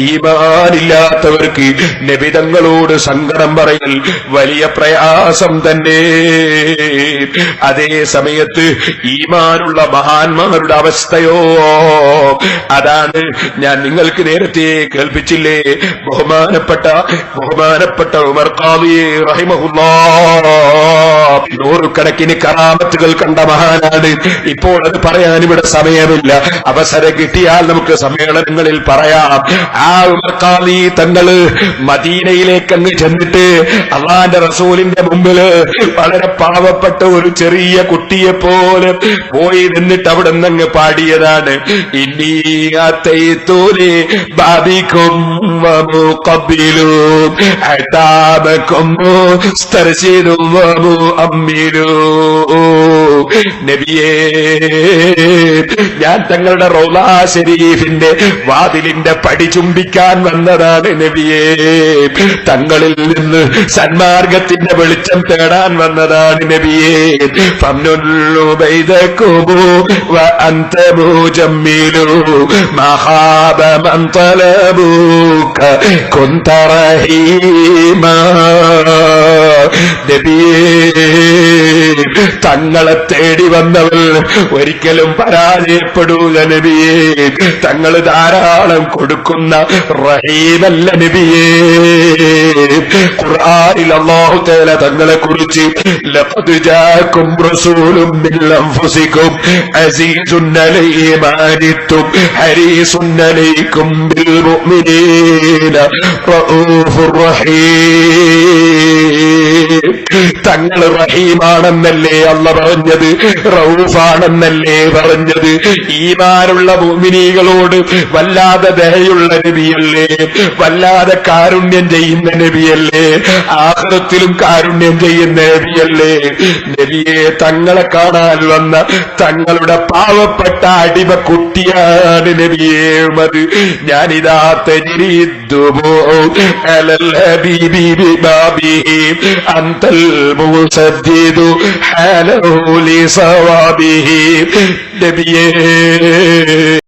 ഈമാനില്ലാത്തവർക്ക് നബിതങ്ങളോട് സങ്കടം പറയൽ വലിയ പ്രയാസം തന്നെ. അതേ സമയത്ത് ഈമാനുള്ള മഹാന്മാരുടെ അവസ്ഥയോ അതാണ് ഞാൻ നിങ്ങൾക്ക് നേരത്തെ കേൾപ്പിച്ചില്ലേ, ബഹുമാനപ്പെട്ട ഉമർ ഖാദി റഹിമഹുല്ലാഹ് നൂറുകണക്കിന് കറാമത്തുകൾ കണ്ട മഹാനാണ്. ഇപ്പോൾ അത് പറയാൻ ഇവിടെ സമയമില്ല, അവസരം കിട്ടിയാൽ നമുക്ക് സമ്മേളനങ്ങളിൽ പറയാം. ആ ഉമർ ഖാദി തങ്ങള് മദീനയിലേക്ക് അങ്ങ് ചെന്നിട്ട് അള്ളാന്റെ റസൂലിന്റെ മുമ്പില് വളരെ പാവപ്പെട്ട ഒരു ചെറിയ കുട്ടിയെ പോലെ പോയി നിന്നിട്ട് അവിടെ നിന്ന് പാടിയതാണ്, ഇന്നീ അത്തൈതൂനി ബാബിക്കും വമുഖബ്ബിലും അതാബക്കും മുസ്തർശിദും വമുഅമ്മിലും. നബിയേ, ഞാൻ തങ്ങളുടെ റൗളാ ശരീഫിന്റെ വാതിലിന്റെ പടി ചുംബിക്കാൻ വന്നതാണ് നബിയേ, തങ്ങളിൽ നിന്ന് സന്മാർഗത്തിന്റെ വെളിച്ചം തേടാൻ വന്നതാണ് നബിയേ. ഫംനുല്ലു ബൈദകുമു വഅൻത മുജമ്മിലു മഹാബ മൻ തലബുക കുൻത റഹീമാ. നബിയേ, തങ്ങളെ തേടി വന്നവർ ഒരിക്കലും പരാജയപ്പെടൂല നബിയേ, തങ്ങൾ ധാരാളം കൊടുക്കുന്ന റഹീമല്ല നബിയേ. ഖുർആനിൽ അല്ലാഹു തആല തങ്ങളെ കുറിച്ച് ലഖദ് ജാഅകും റസൂലും മിൻ അൻഫുസികും അസീസുൻ അലൈഹി മാ അനിത്തും ഹരീസുൻ അലൈക്കും ബിൽ മുഅ്മിനീന റഊഫുർ റഹീം. തങ്ങൾ റഹീമാണെന്നല്ലേ അല്ല പറഞ്ഞത്, റഊഫാണെന്നല്ലേ പറഞ്ഞത്. ഈമാനുള്ള മുഅ്മിനീകളോട് വല്ലാതെ ദയയുള്ള നബിയല്ലേ, വല്ലാതെ കാരുണ്യം ചെയ്യുന്ന നബിയല്ലേ, ആഖിറത്തിലും കാരുണ്യം ചെയ്യുന്ന നബിയല്ലേ. നബിയെ, തങ്ങളെ കാണാൻ വന്ന തങ്ങളുടെ പാവപ്പെട്ട അടിമ കുട്ടിയാണ് നബിയെ മത്. ഞാനിതാ തജ്രീദുബു അലൽ ഹബീബി ബിബാബിഹി അൻതൽ മുസദ്ദിദു ഹലഹു ലിസവാബിഹി. നബിയേ,